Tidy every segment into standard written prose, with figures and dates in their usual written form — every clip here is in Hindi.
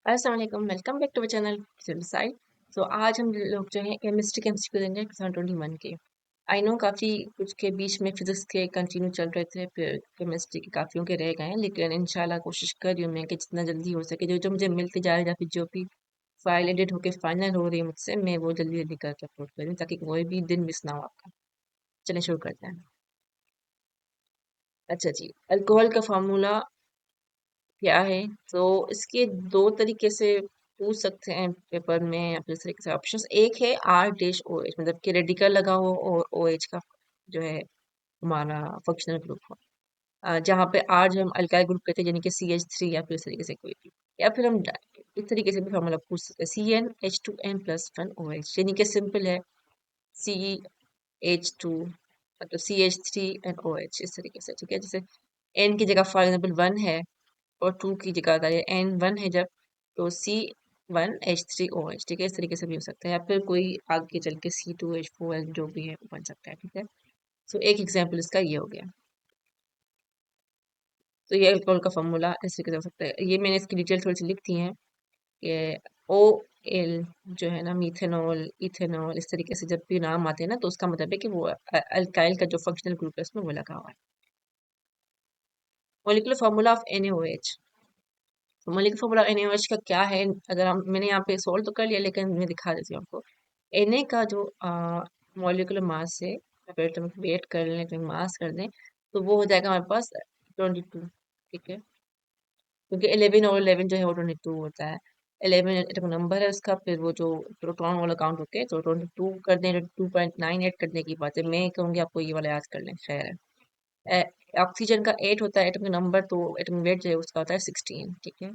अस्सलाम वालेकुम, welcome back to our channel side. आज हम लोग जो है केमिस्ट्री देंगे 2021 के। आई नो काफ़ी कुछ के बीच में फिजिक्स के कंटिन्यू चल रहे थे, फिर केमिस्ट्री के काफ़ियों के रह गए हैं, लेकिन इंशाल्लाह कोशिश कर रही हूँ मैं कि जितना जल्दी हो सके जो जो मुझे मिलते जा रहा है या फिर जो भी फाइल एडिट होकर फाइनल हो रही है मुझसे, मैं वो जल्दी जल्दी करके अपलोड करूँ ताकि कोई भी दिन मिस ना हो आपका। चलिए शुरू करते हैं। अच्छा जी, अल्कोहल का फार्मूला क्या है? तो इसके दो तरीके से पूछ सकते हैं पेपर में या फिर इस तरीके से ऑप्शंस। एक है आर डैश ओ एच, मतलब कि रेडिकल लगा हो और ओ एच का जो है हमारा फंक्शनल ग्रुप हो। जहाँ पे आर जो हम अल्काइल ग्रुप कहते हैं यानी कि CH3 या फिर इस तरीके से कोई भी, या फिर हम इस तरीके से भी फॉर्मूला पूछ सकते हैं CnH2n+1 OH, यानी कि सिंपल है CH2 मतलब CH3 and OH, इस तरीके से। ठीक है, जैसे n की जगह फॉर एग्जाम्पल 1 है और 2 की जगह अगर ये N1 है जब, तो C1H3OH, ठीक है, इस तरीके से भी हो सकता है, या फिर कोई आगे चल के C2H4 जो भी है वो बन सकता है। ठीक है, सो एक एग्जाम्पल इसका ये हो गया। तो ये अल्कोहल का फॉर्मूला इस तरीके से हो सकता है। ये मैंने इसकी डिटेल थोड़ी सी लिख दी है कि ओ एल जो है ना, मीथेनॉल, इथेनॉल, इस तरीके से जब भी नाम आते हैं ना, तो उसका मतलब है कि वो अल्काइल का जो फंक्शनल ग्रुप है उसमें वो लगा हुआ है। Molecular formula of NaOH। तो मॉलिक्यूलर फार्मूला NaOH का क्या है? अगर हम मैंने यहाँ पे सोल्व तो कर लिया, लेकिन मैं दिखा देती हूँ आपको। Na का जो मॉलिक्यूलर मास है, अगर तुम वेट कर लें तो मास कर दें, तो वो हो जाएगा हमारे पास 22। ठीक है, क्योंकि 11 और 11 जो है वो 22 होता है। 11 एटॉमिक नंबर है उसका, फिर वो जो प्रोटॉन वाला काउंट होते हैं, तो 22 कर दें, 22.98 करने की बात है। मैं कहूँगी आपको ये वाला याद कर लें, खैर है। ऑक्सीजन का 8 होता है एटॉमिक नंबर, तो एटॉमिक वेट जो है उसका होता है 16। ठीक है,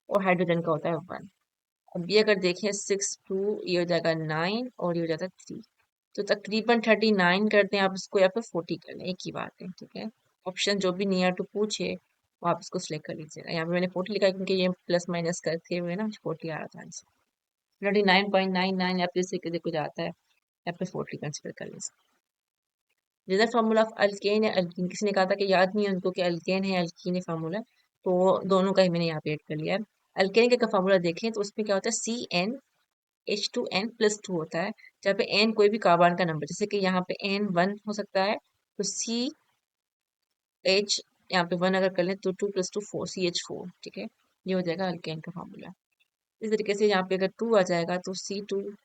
और हाइड्रोजन का होता है 1। अब ये अगर देखें 6 2, ये हो जाएगा 9 और ये हो जाता है 3। तो तकरीबन 39 कर दें आप इसको, या फिर 40 कर लें, एक ही बात है। ठीक है, ऑप्शन जो भी नियर टू पूछे वो आप इसको सिलेक्ट कर लीजिएगा। यहाँ पे मैंने 40 लिखा है क्योंकि ये प्लस माइनस करते हुए ना 40 आ रहा था आंसर। 39.99 या फिर इससे कुछ आता है, या फिर 40 कंसिडर कर लीजिए। जनरल फार्मूला ऑफ अल्केन है अल्कीन, किसी ने कहा था कि याद नहीं है उनको कि अल्केन है अल्कीन है फार्मूला, तो दोनों का ही मैंने यहाँ पे ऐड कर लिया है। अल्केन का फार्मूला देखें तो उसमें क्या होता है, CnH2n+2 होता है, जहाँ पे n कोई भी कार्बन का नंबर, जैसे कि यहाँ पे N1 हो सकता है, तो CH यहाँ पे 1 अगर कर लें तो 2+2 4 CH4। ठीक है, ये हो जाएगा अल्केन का फार्मूला। इस तरीके से यहाँ पे अगर 2 आ जाएगा तो C2,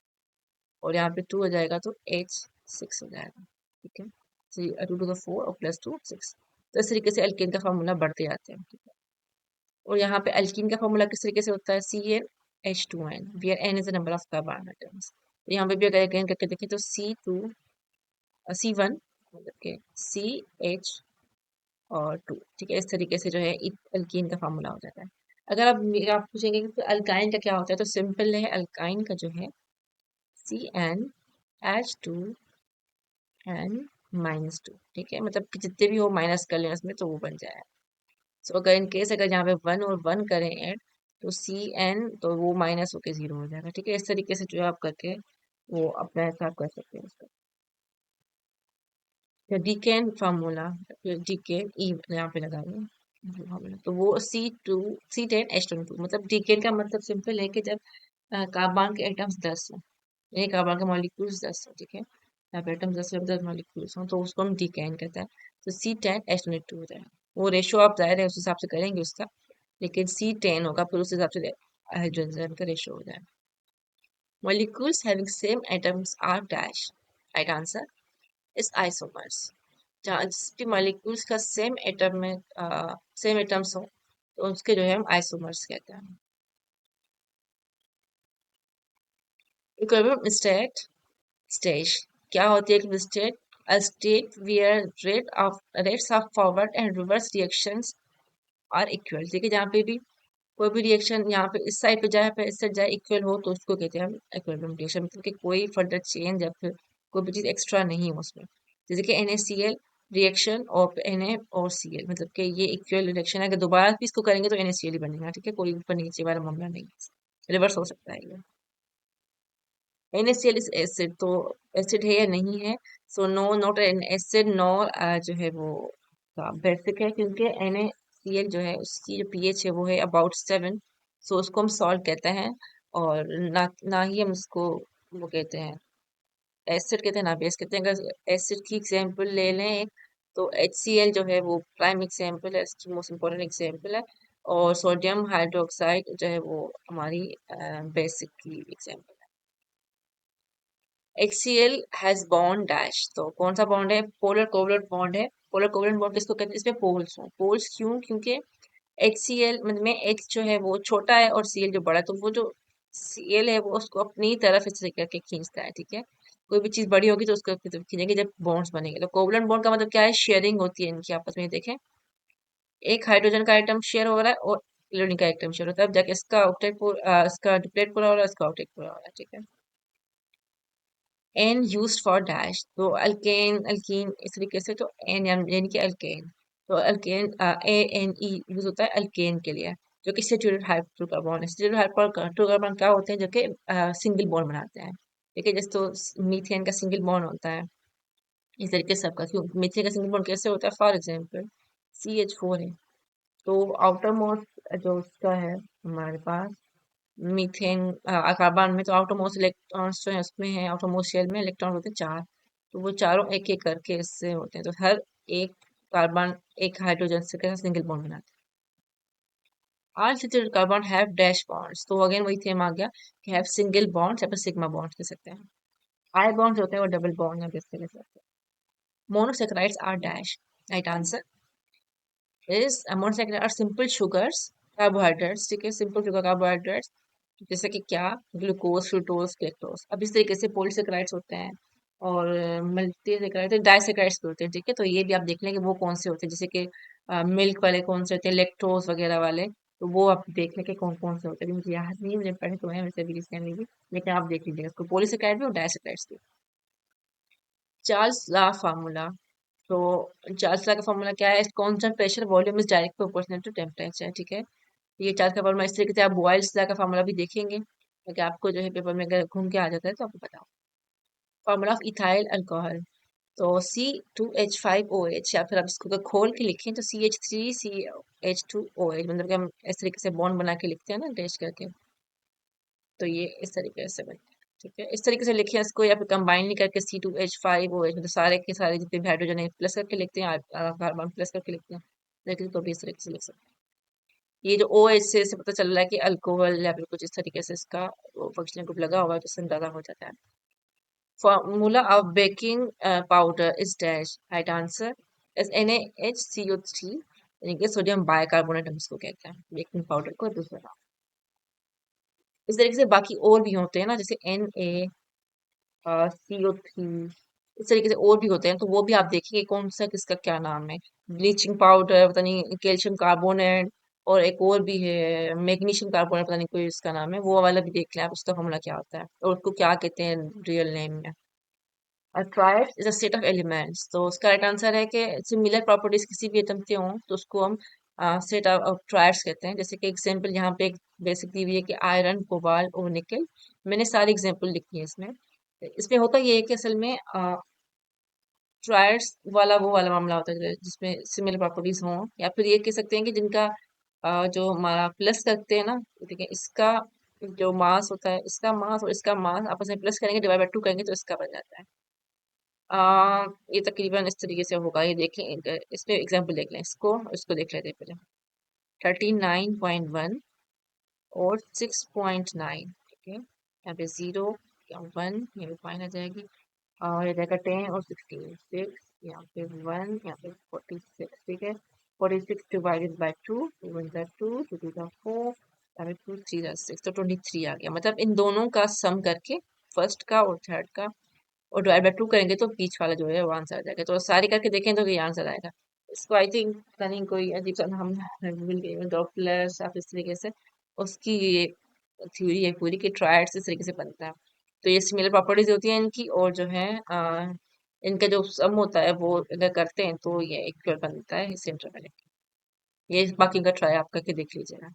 और यहाँ पे 2 आ जाएगा तो H6 हो जाएगा। ठीक है, 2 to the 4 और +2 6। तो इस तरीके से अल्केन का फार्मूला बढ़ते जाते हैं। ठीक है, और यहाँ पे अल्कीन का फार्मूला किस तरीके से होता है, CnH2n, where n is the number of carbon atoms. तो यहाँ पे भी अगर अगेन करके देखें तो C1 मतलब के CH और 2। ठीक है, इस तरीके से जो है अल्कीन का फार्मूला हो जाता है। अगर आप पूछेंगे कि फिर अल्काइन का क्या होता है, तो सिंपल है, अल्काइन का जो है CnH2n-2। ठीक है, मतलब कि जितने भी हो माइनस कर लें उसमें तो वो बन जाए। सो अगर इन केस अगर यहाँ पे 1 और 1 करें ऐड, तो Cn तो वो माइनस होके 0 हो जाएगा। ठीक है, इस तरीके से जो है आप करके वो अपना हिसाब कर सकते हैं उसका। तो डीकेन फार्मूला, डीकेन ई यहाँ पे लगा दें, तो वो C10H22, मतलब डीकेन का मतलब सिंपल है कि जब कार्बन के एटम्स 10 हो, यानी कार्बन के मॉलिक्यूल्स 10 हो। ठीक है, यहाँ पे एटम्स 10 10 मॉलिक्यूल्स हो, तो उसको हम डीकेन कहते हैं। तो C10H22 हो जाएगा। वो रेशो आप जाहिर है उस हिसाब से करेंगे उसका, लेकिन C10 होगा, फिर उस हिसाब से हाइड्रोजन का रेशो हो जाएगा। Molecules having same atoms are dash. Right answer is isomers. जहाँ जिसके मॉलिक्यूल्स का सेम एटम में सेम एटम्स हो, तो उसके जो है हम आइसोमर्स कहते हैं। इक्विलिब्रियम स्टेज क्या होती है? Equilibrium state, a state where rates of forward and reverse reactions are equal। ठीक है, जहाँ पे भी कोई भी रिएक्शन यहाँ पे इस साइड पे जाए, पे इस साइड जाए, इक्वल हो, तो उसको कहते हैं हम इक्विलिब्रियम रिएक्शन, मतलब कि कोई फर्दर चेंज या फिर कोई भी चीज एक्स्ट्रा नहीं हो उसमें। जैसे कि NaCl रिएक्शन और Na और Cl, मतलब कि ये इक्वल रिएक्शन है, अगर दोबारा भी इसको करेंगे तो NaCl ही बनेगा। ठीक है, कोई ऊपर नीचे वाला मामला नहीं, रिवर्स हो सकता है ये। NaCl इज एसिड, तो एसिड है या नहीं है? So no, not an acid, nor जो है वो बेसिक है, क्योंकि NaCl जो है उसकी जो pH है वो है अबाउट 7। सो उसको हम सॉल्ट कहते हैं, और ना ना ही हम उसको वो कहते हैं एसिड कहते हैं, ना बेस कहते हैं। अगर एसिड की एग्जांपल ले लें एक, तो HCl जो है वो प्राइम एग्जांपल है, मोस्ट इम्पोर्टेंट एग्जांपल है। और सोडियम हाइड्रोक्साइड जो है वो हमारी बेसिक की एग्जांपल है। HCl हैज बॉन्ड डैश, तो कौन सा बॉन्ड है? पोलर कोवलेंट बॉन्ड है। पोलर कोवलेंट बॉन्ड किसको कहते हैं? इसमें पोल्स हो। पोल्स क्यों? क्योंकि HCl मतलब में H जो है वो छोटा है और Cl जो बड़ा है, तो वो जो Cl है वो उसको अपनी तरफ इस तरीके करके खींचता है, ठीक है। कोई भी चीज बड़ी होगी तो उसको अपनी तरफ खींचेंगे जब बॉन्ड्स बनेंगे। तो कोवलेंट बॉन्ड का मतलब क्या है? शेयरिंग होती है इनकी आपस में, देखें। एक हाइड्रोजन का आइटम शेयर हो रहा है और क्लोरीन का आइटम शेयर होता है, अब जाके इसका ऑक्टेट इसका डुप्लेट पूरा हो रहा है, इसका ऑक्टेट पूरा हो रहा है, ठीक है। एन यूज फॉर डैश, तो अल्केन अल्कीन इस तरीके से, तो एन यानी कि अल्केन। तो अल्केन ANE यूज होता है अल्केन के लिए, जो कि स्टिरियोड हाइड्रोजन कार्बन है। स्टिरियोड हाइड्रोजन कार्बन क्या होते हैं? जो कि सिंगल बॉन्ड बनाते हैं, ठीक है। जैसे तो मीथेन का सिंगल बॉन्ड होता है, इस तरीके से सबका। क्यों मीथेन का सिंगल बॉन्ड कैसे होता है? फॉर एग्जाम्पल CH4 है, तो आउटर मोस्ट जो उसका है हमारे पास मीथेन कार्बन में, तो आउटरमोस्ट इलेक्ट्रॉन्स जो है उसमें है, आउटरमोस्ट शेल में इलेक्ट्रॉन होते हैं 4, तो वो चारों एक एक करके इससे होते हैं, तो हर एक कार्बन एक हाइड्रोजन से के साथ सिंगल बॉन्ड बनाते हैं। All seated carbon have dash bonds, तो अगेन वही थेम आ गया कि हैव सिंगल बॉन्ड्स या फिर सिग्मा बॉन्ड्स कह सकते हैं। आई बॉन्ड्स होते हैं वो डबल बॉन्ड या किस तरह से। Monosaccharides are dash, right answer is monosaccharide are simple sugars, carbohydrates, ठीक है, सिंपल शुगर कार्बोहाइड्रेट्स, जैसे कि क्या? Glucose, fructose, galactose. अब इस तरीके से पॉलीसेकेराइड्स होते हैं और मल्टीसेकेराइड डाइसेकेराइड्स भी होते हैं, ठीक है। तो ये भी आप देख लें कि वो कौन से होते हैं, जैसे कि मिल्क वाले कौन से होते हैं, लेक्टोज वगैरह वाले, तो वो आप देख लें कि कौन कौन से होते हैं। अभी मुझे याद नहीं है, मुझे पढ़े तो हैं वैसे भी रिसेंटली भी, लेकिन आप देख लीजिएगा उसको, पॉलीसेकेराइड भी और डाइसेकेराइड्स भी। चार्ल्स ला फार्मूला, तो चार्ल्स ला का फार्मूला क्या है? Constant pressure volume is direct proportional to temperature, ठीक है। ये चार्ल्स का फार्मूला, इस तरीके से आप बॉयल्स ला का फार्मूला भी देखेंगे, ताकि आपको जो है पेपर में अगर घूम के आ जाता है तो आपको पता हो। फार्मूला ऑफ इथाइल अल्कोहल, तो C2H5OH, या फिर आप इसको अगर खोल के लिखें तो CH3CH2OH, मतलब कि हम इस तरीके से बॉन्ड बना के लिखते हैं ना डैश करके, तो ये इस तरीके से बनता है, ठीक है। इस तरीके से लिखिए इसको, या फिर कंबाइन नहीं करके C2H5OH, मतलब सारे के सारे जितने भी हाइड्रोजन है प्लस करके लिखते हैं, कार्बन प्लस करके लिखते हैं, लेकिन तो भी इस तरीके से लिख सकते हैं। ये जो OH से पता चल रहा है कि अल्कोहल या फिर कुछ इस तरीके से इसका फंक्शनल ग्रुप लगा हुआ है, तो इससे अंदाजा हो जाता है। Formula of baking powder is dash. Right answer is NaHCO3, यानी कि सोडियम बाइकार्बोनेट हम इसको कहते हैं, बेकिंग पाउडर को दूसरा नाम। इस तरीके से बाकी और भी होते हैं ना, जैसे NaCO3, इस तरीके से और भी होते हैं, तो वो भी आप देखिए कौन सा किसका क्या नाम है। ब्लीचिंग पाउडर पता नहीं, कैल्शियम कार्बोनेट, और एक और भी है मैग्नीशियम कार्बोनेट, पता नहीं कोई इसका नाम है, वो वाला भी देख लें आप, उसका फॉर्मूला क्या होता है और उसको क्या कहते हैं रियल नेम में। Tried is a set of elements, तो उसका राइट आंसर है कि सिमिलर प्रॉपर्टीज किसी भी एटम के हों तो उसको हम सेट ऑफ ट्राइड्स कहते हैं। जैसे कि एग्जांपल यहाँ पे एक बेसिक दी हुई है कि आयरन, कोबाल्ट और निकल। मैंने सारी एग्जांपल लिखी है इसमें। इसमें होता ये है कि असल में ट्राइड्स वाला वो वाला मामला होता है जिसमें सिमिलर प्रॉपर्टीज हों, या फिर ये कह सकते हैं कि जिनका जो हमारा प्लस करते हैं ना, देखिए इसका जो मास होता है, इसका मास और इसका मास आपस में प्लस करेंगे, डिवाइड बाय 2 करेंगे तो इसका बन जाता है। आ, ये तकरीबन इस तरीके से होगा, ये देखें इसमें एग्जांपल देख लें, इसको देख लेते हैं पहले। 39.1 और 6.9, ठीक है। यहाँ पे 0 या 1, यहाँ पे फाइन आ जाएगी, और ये जाएगा 10 और 16, 6, यहाँ पे 1, यहाँ पे 46, ठीक है। 46 डिवाइडेड बाई 2, 2 1 जा 2, 2 2 जा 4, यहाँ पे 2 3 जा 6, तो 23 आ गया। मतलब इन दोनों का सम करके, फर्स्ट का और थर्ड का, और डिवाइड बाय 2 करेंगे तो बीच वाला जो है वो आंसर आ जाएगा। तो सारी करके देखें तो ये आंसर आएगा। इसको आई थिंक पता नहीं कोई अजीब सा नाम मिल गई, डॉपलर आप इस तरीके से, उसकी ये थ्योरी है पूरी कि ट्रायड्स इस तरीके से बनता है। तो ये सिमिलर प्रॉपर्टीज होती हैं इनकी, और जो है इनका जो सम होता है वो अगर करते हैं तो ये इक्वल बनता है सेंटर वाले। ये बाकी का ट्राई आप करके देख लीजिएगा।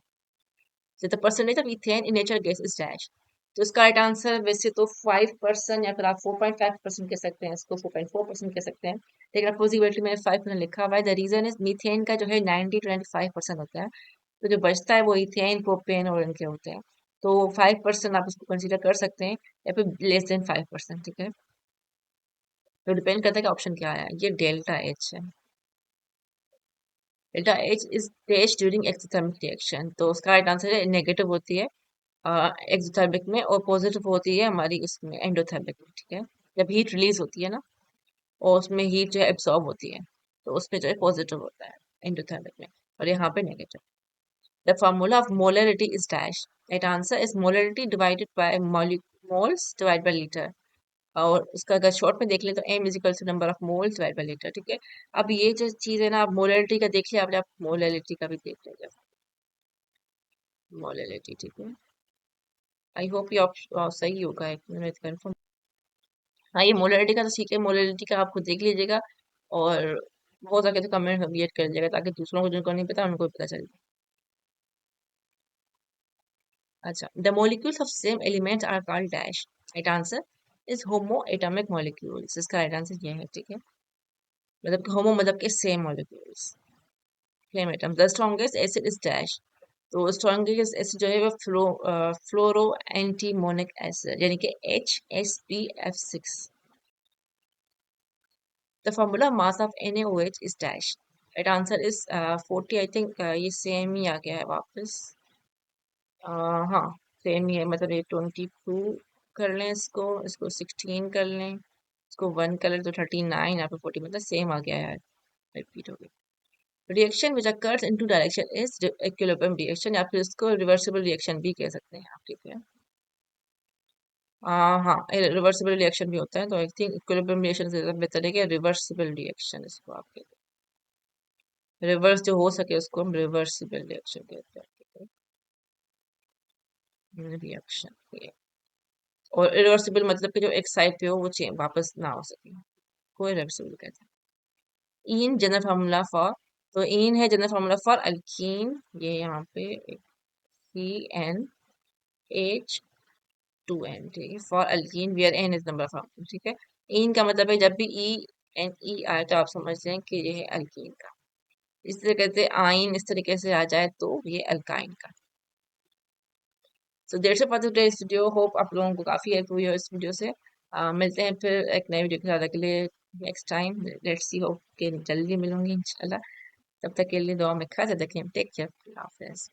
So the percentage of ethane in nature gas is dash. तो इसका राइट आंसर वैसे तो 5%, या फिर आप 4.5% कह सकते हैं, इसको 4.4% कह सकते हैं, लेकिन अपोजिटली मैंने 5% लिखा हुआ है। द रीजन इज मीथेन का जो है 90 to 95% होता है। तो जो बचता है वो इथेन प्रोपेन और इनके होते हैं। तो 5% आप इसको कंसीडर कर सकते हैं या फिर लेस देन 5%, ठीक है। तो डिपेंड करता है कि ऑप्शन क्या है। ये डेल्टा एच है। Delta H is dash during exothermic reaction, तो उसका राइट आंसर है नेगेटिव होती है एक्सोथर्मिक में, और पॉजिटिव होती है हमारी इसमें एंडोथर्मिक में, ठीक है। जब हीट रिलीज होती है ना, और उसमें हीट जो है एब्सॉर्ब होती है, तो उसमें जो है पॉजिटिव होता है एंडोथर्मिक में, और यहाँ पे negative. The formula of molarity is dash. Right answer is molarity divided by moles divide by litre, और उसका अगर शॉर्ट में देख लें तो m is equal to number of moles divide by litre, ठीक है। अब ये जो चीज है ना, आप मोलरिटी का देख लिया आपने, आप मोलरिटी का भी देख लीजिए। मोलरिटी, ठीक है। आई होप ये सही होगा, एक मिनट कंफर्म। हाँ, ये मोलरिटी का तो ठीक है, मोलरिटी का आप खुद देख लीजिएगा, और हो सके तो कमेंट में क्रिएट कर लीजिएगा, ताकि दूसरों को जिनको नहीं पता उनको भी पता चल जाए। अच्छा, the molecules of same element are called dash. Right answer is homo atomic molecules, इसका राइट आंसर ये है, ठीक है। मतलब कि होमो मतलब कि same molecules, same atom. The strongest acid is dash. तो स्ट्रॉन्गेस्ट एसिड जो है वो फ्लोरो एंटीमोनिक एसिड, यानी कि HSPF6। The formula mass of NaOH is dash. Right answer is 40, I think ये सेम ही आ गया है वापस। हाँ, सेम ही है, मतलब ये 22 कर लें, इसको इसको 16 कर लें, इसको 1 कर लें तो 39, यहाँ पे 40, मतलब सेम आ गया है, रिपीट हो गया। Reaction which occurs in two direction is equilibrium reaction, या फिर इसको रिवर्सिबल रिएक्शन भी कह सकते हैं आप, ठीक है। हाँ, रिवर्सिबल रिएक्शन भी होता है, तो आई थिंक इक्विलिब्रियम रिएक्शन से ज्यादा बेहतर है कि रिवर्सिबल रिएक्शन इसको आप कहते हैं। रिवर्स जो हो सके उसको हम रिवर्सिबल रिएक्शन कहते हैं, रिएक्शन। और इरिवर्सिबल मतलब कि जो एक साइड पे हो वो चेंज वापस ना हो सके, कोई रिवर्सिबल कहते हैं। इन जनरल फार्मूला फॉर, तो इन है जनरल फार्मूला फॉर अल्कीन, ये यहाँ पे CnH2n, ठीक है, for alkene where n is number of atom, ठीक है। इन का मतलब है जब भी E आए तो आप समझते हैं कि ये है अल्कीन का। इस तरह कहते आइन इस तरीके से आ जाए तो ये अल्काइन का। सो देयर से फॉर टुडेस वीडियो, होप आप लोगों को काफी हेल्प हुई हो इस वीडियो से। मिलते हैं फिर एक नए वीडियो के साथ अगले next time. Let's see, hope कि जल्दी मिलूंगी इंशाल्लाह। तब तक के लिए दुआ में खास रखें। टेक केयर, हाफिज।